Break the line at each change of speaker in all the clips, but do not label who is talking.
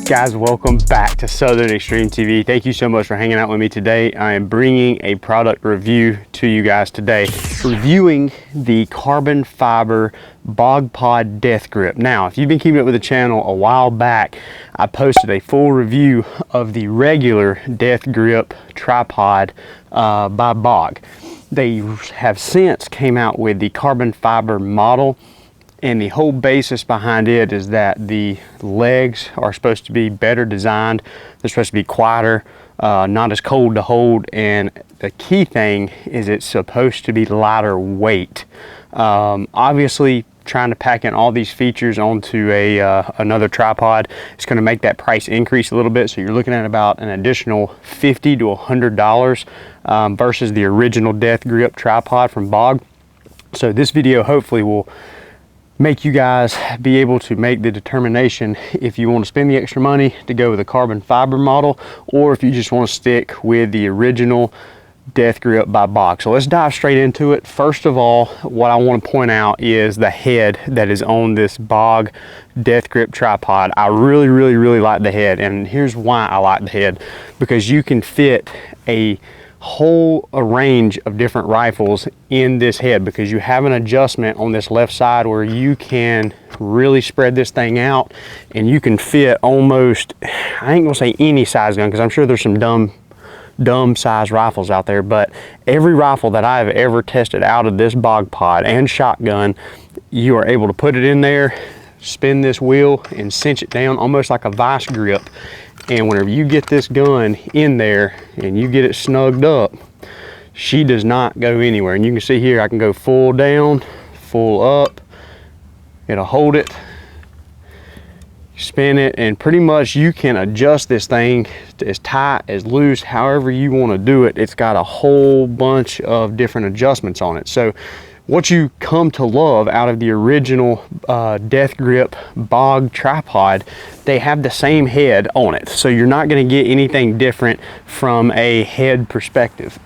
Guys, welcome back to Southern Extreme TV. Thank you so much for hanging out with me today. I am bringing a product review to you guys today, reviewing the carbon fiber BOG Pod Death Grip. Now, if you've been keeping up with the channel a while back, I posted a full review of the regular Death Grip tripod by BOG. They have since came out with the carbon fiber model. And the whole basis behind it is that the legs are supposed to be better designed. They're supposed to be quieter, not as cold to hold. And the key thing is it's supposed to be lighter weight. Obviously, trying to pack in all these features onto another tripod, it's going to make that price increase a little bit. So you're looking at about an additional $50 to $100 versus the original Death Grip tripod from BOG. So this video hopefully will make you guys be able to make the determination if you want to spend the extra money to go with a carbon fiber model, or if you just want to stick with the original Death Grip by BOG. So let's dive straight into it. First of all, what I want to point out is the head that is on this BOG Death Grip tripod. I really like the head, and here's why I like the head. Because you can fit a whole range of different rifles in this head, because you have an adjustment on this left side where you can really spread this thing out and you can fit almost, I ain't gonna say any size gun, because I'm sure there's some dumb size rifles out there, but every rifle that I've ever tested out of this BOG Pod and shotgun, you are able to put it in there, spin this wheel and cinch it down almost like a vice grip. And whenever you get this gun in there and you get it snugged up, she does not go anywhere. And you can see here, I can go full down, full up. It'll hold it, spin it, and pretty much you can adjust this thing as tight, as loose, however you want to do it. It's got a whole bunch of different adjustments on it. So what you come to love out of the original Death Grip BOG tripod, they have the same head on it. So you're not going to get anything different from a head perspective.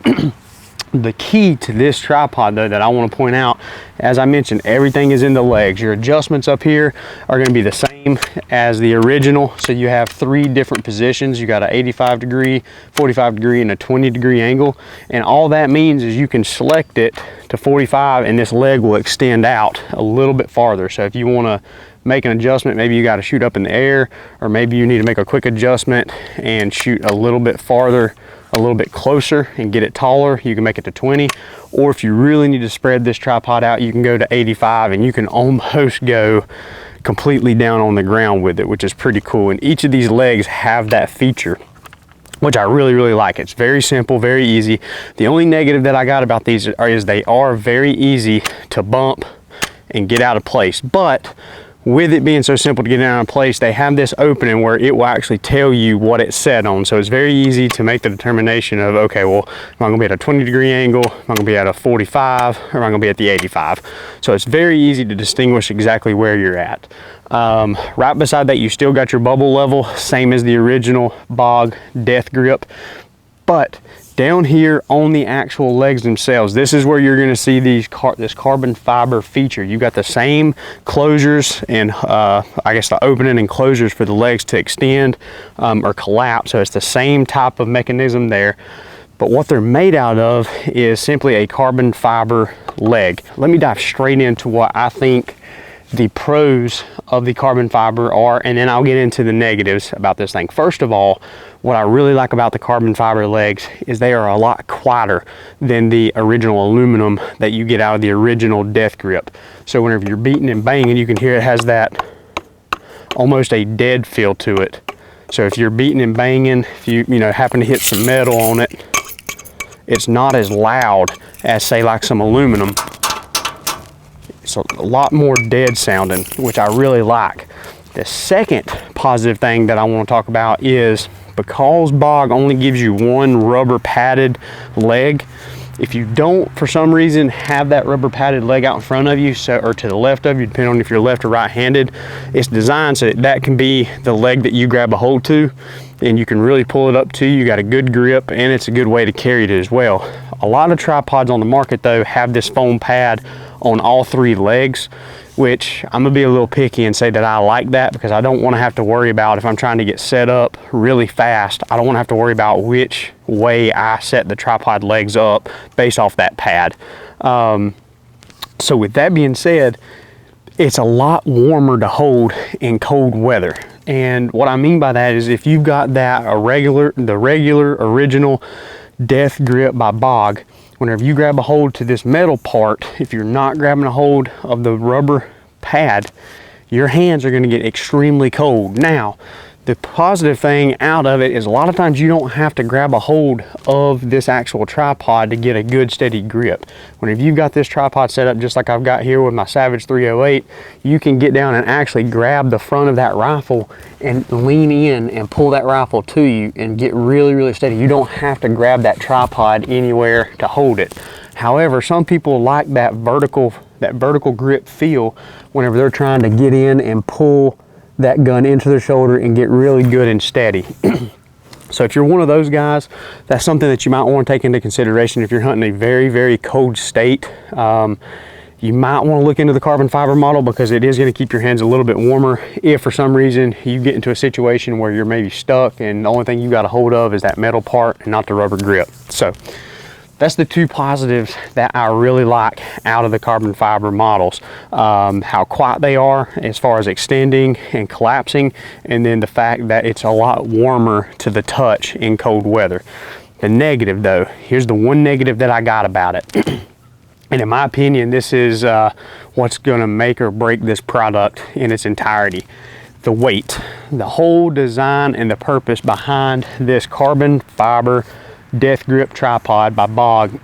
The key to this tripod though that I want to point out, as I mentioned, everything is in the legs. Your adjustments up here are going to be the same as the original. So you have 3 different positions. You got an 85 degree, 45 degree, and a 20 degree angle. And all that means is you can select it to 45 and this leg will extend out a little bit farther. So if you want to make an adjustment, maybe you got to shoot up in the air, or maybe you need to make a quick adjustment and shoot a little bit farther, a little bit closer and get it taller, you can make it to 20. Or if you really need to spread this tripod out, you can go to 85 and you can almost go completely down on the ground with it, which is pretty cool. And each of these legs have that feature, which I really like. It's very simple, very easy. The only negative that I got about these is they are very easy to bump and get out of place. But with it being so simple to get out of place, they have this opening where it will actually tell you what it's set on. So it's very easy to make the determination of, okay, well, am I gonna be at a 20 degree angle? Am I gonna be at a 45? Or am I gonna be at the 85? So it's very easy to distinguish exactly where you're at. Right beside that, you still got your bubble level, same as the original BOG Death Grip. But down here on the actual legs themselves, this is where you're going to see this carbon fiber feature. You got the same closures and I guess the opening and closures for the legs to extend or collapse. So it's the same type of mechanism there. But what they're made out of is simply a carbon fiber leg. Let me dive straight into what I think the pros of the carbon fiber are, and then I'll get into the negatives about this thing. First of all, what I really like about the carbon fiber legs is they are a lot quieter than the original aluminum that you get out of the original Death Grip. So whenever you're beating and banging, you can hear it has that almost a dead feel to it. So if you're beating and banging, if you happen to hit some metal on it, it's not as loud as, say, like some aluminum. It's a lot more dead sounding, which I really like. The second positive thing that I want to talk about is, because BOG only gives you one rubber padded leg, if you don't for some reason have that rubber padded leg out in front of you, or to the left of you, depending on if you're left or right handed, it's designed so that can be the leg that you grab a hold to. and you can really pull it up to you. You got a good grip, and it's a good way to carry it as well. A lot of tripods on the market though have this foam pad on all 3 legs, which I'm gonna be a little picky and say that I like that, because I don't want to have to worry about, if I'm trying to get set up really fast, I don't want to have to worry about which way I set the tripod legs up based off that pad. So with that being said, it's a lot warmer to hold in cold weather. And what I mean by that is, if you've got the regular original Death Grip by BOG, whenever you grab a hold to this metal part, if you're not grabbing a hold of the rubber pad, your hands are going to get extremely cold. Now, the positive thing out of it is, a lot of times you don't have to grab a hold of this actual tripod to get a good steady grip. Whenever you've got this tripod set up just like I've got here with my Savage 308, you can get down and actually grab the front of that rifle and lean in and pull that rifle to you and get really, really steady. You don't have to grab that tripod anywhere to hold it. However, some people like that vertical grip feel whenever they're trying to get in and pull that gun into their shoulder and get really good and steady. So if you're one of those guys, that's something that you might want to take into consideration if you're hunting a very, very cold state. You might want to look into the carbon fiber model, because it is going to keep your hands a little bit warmer if for some reason you get into a situation where you're maybe stuck and the only thing you got a hold of is that metal part and not the rubber grip. So that's the 2 positives that I really like out of the carbon fiber models. How quiet they are as far as extending and collapsing, and then the fact that it's a lot warmer to the touch in cold weather. The negative though, here's the one negative that I got about it. And in my opinion, this is what's gonna make or break this product in its entirety. The weight. The whole design and the purpose behind this carbon fiber Death Grip tripod by BOG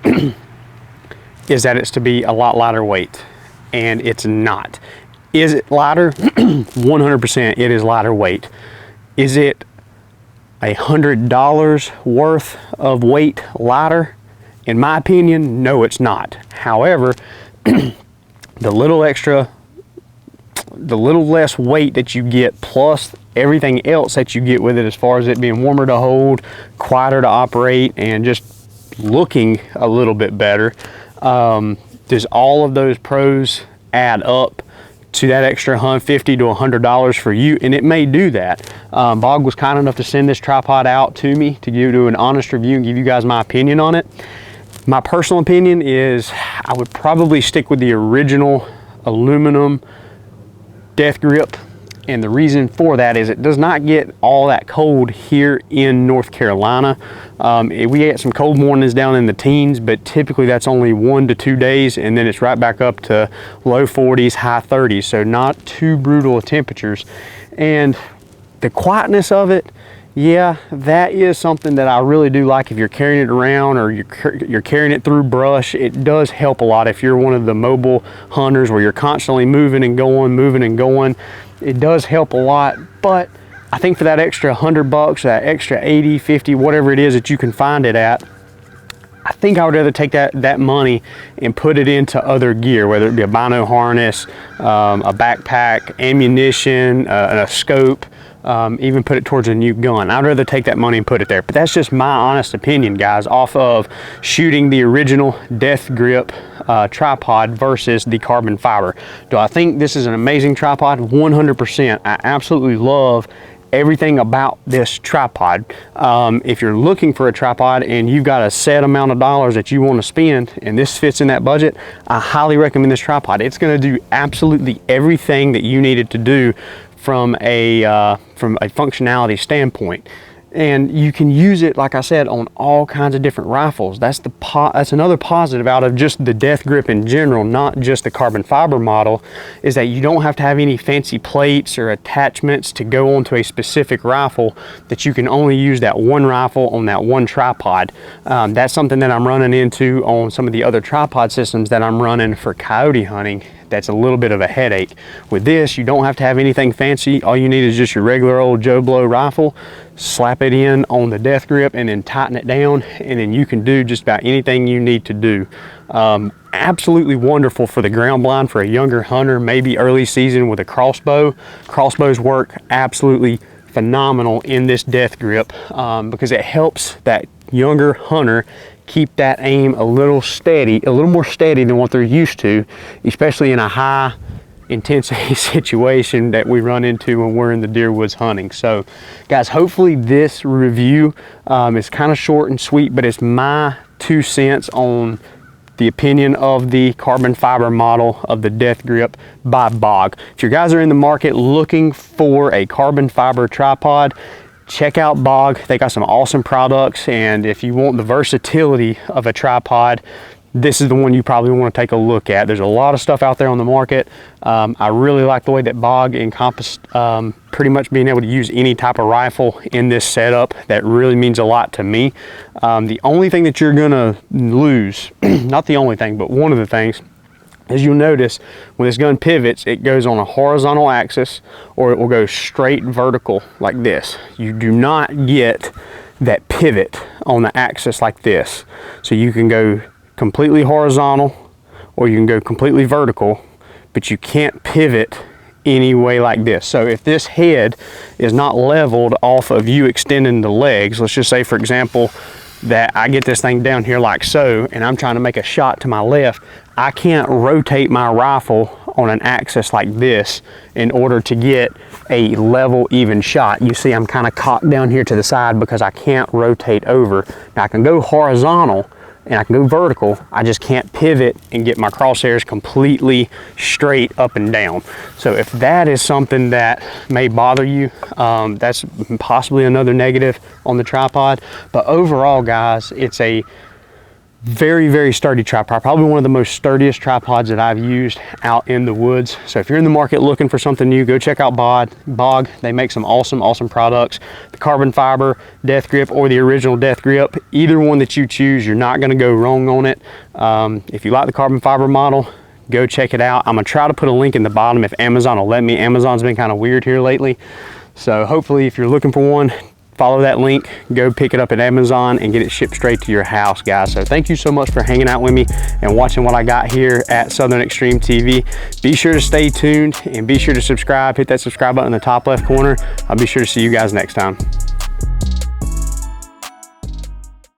is that it's to be a lot lighter weight, and it's not. Is it lighter? 100% it is lighter weight. Is it $100 worth of weight lighter? In my opinion, no, it's not. However, the little less weight that you get, plus everything else that you get with it, as far as it being warmer to hold, quieter to operate, and just looking a little bit better, does all of those pros add up to that extra $50 to $100 for you? And it may do that. BOG was kind enough to send this tripod out to me to do an honest review and give you guys my opinion on it. My personal opinion is I would probably stick with the original aluminum Death Grip, and the reason for that is it does not get all that cold here in North Carolina. We get some cold mornings down in the teens, but typically that's only 1 to 2 days, and then it's right back up to low 40s, high 30s, so not too brutal of temperatures. And the quietness of it, yeah, that is something that I really do like. If you're carrying it around or you're carrying it through brush, it does help a lot. If you're one of the mobile hunters where you're constantly moving and going, it does help a lot. But I think for that extra $100, that extra 80, 50, whatever it is that you can find it at, I think I would rather take that money and put it into other gear, whether it be a bino harness, a backpack, ammunition, a scope, even put it towards a new gun. I'd rather take that money and put it there. But that's just my honest opinion, guys, off of shooting the original Death Grip tripod versus the carbon fiber. Do I think this is an amazing tripod? 100%. I absolutely love everything about this tripod. If you're looking for a tripod and you've got a set amount of dollars that you want to spend and this fits in that budget, I highly recommend this tripod. It's going to do absolutely everything that you need it to do from a functionality standpoint. And you can use it, like I said, on all kinds of different rifles. That's another positive out of just the Death Grip in general, not just the carbon fiber model, is that you don't have to have any fancy plates or attachments to go onto a specific rifle, that you can only use that one rifle on that one tripod. That's something that I'm running into on some of the other tripod systems that I'm running for coyote hunting. That's a little bit of a headache. With this, you don't have to have anything fancy. All you need is just your regular old Joe Blow rifle, slap it in on the Death Grip, and then tighten it down, and then you can do just about anything you need to do. Absolutely wonderful for the ground blind, for a younger hunter, maybe early season with a crossbow. Crossbows work absolutely phenomenal in this death grip because it helps that younger hunter keep that aim a little more steady than what they're used to, especially in a high intensity situation that we run into when we're in the deer woods hunting. So guys, hopefully this review is kind of short and sweet, but it's my 2 cents on the opinion of the carbon fiber model of the death grip by BOG. If you guys are in the market looking for a carbon fiber tripod, check out BOG. They got some awesome products, and if you want the versatility of a tripod, this is the one you probably want to take a look at. There's a lot of stuff out there on the market. I really like the way that BOG encompassed pretty much being able to use any type of rifle in this setup. That really means a lot to me. The only thing that you're gonna lose, not the only thing, but one of the things, as you'll notice, when this gun pivots, it goes on a horizontal axis or it will go straight vertical like this. You do not get that pivot on the axis like this. So you can go completely horizontal or you can go completely vertical, but you can't pivot any way like this. So if this head is not leveled off of you extending the legs, let's just say for example that I get this thing down here like so and I'm trying to make a shot to my left, I can't rotate my rifle on an axis like this in order to get a level, even shot. You see I'm kind of cocked down here to the side because I can't rotate over. Now I can go horizontal and I can go vertical, I just can't pivot and get my crosshairs completely straight up and down. So if that is something that may bother you, that's possibly another negative on the tripod. But overall guys, it's a very, very sturdy tripod, probably one of the most sturdiest tripods that I've used out in the woods. So if you're in the market looking for something new, go check out BOG. They make some awesome products. The carbon fiber death grip or the original death grip, either one that you choose, you're not going to go wrong on it. If you like the carbon fiber model, go check it out. I'm gonna try to put a link in the bottom if Amazon will let me. Amazon's been kind of weird here lately, so hopefully if you're looking for one, follow that link, go pick it up at Amazon and get it shipped straight to your house, guys. So thank you so much for hanging out with me and watching what I got here at Southern Extreme TV. Be sure to stay tuned and be sure to subscribe. Hit that subscribe button in the top left corner. I'll be sure to see you guys next time.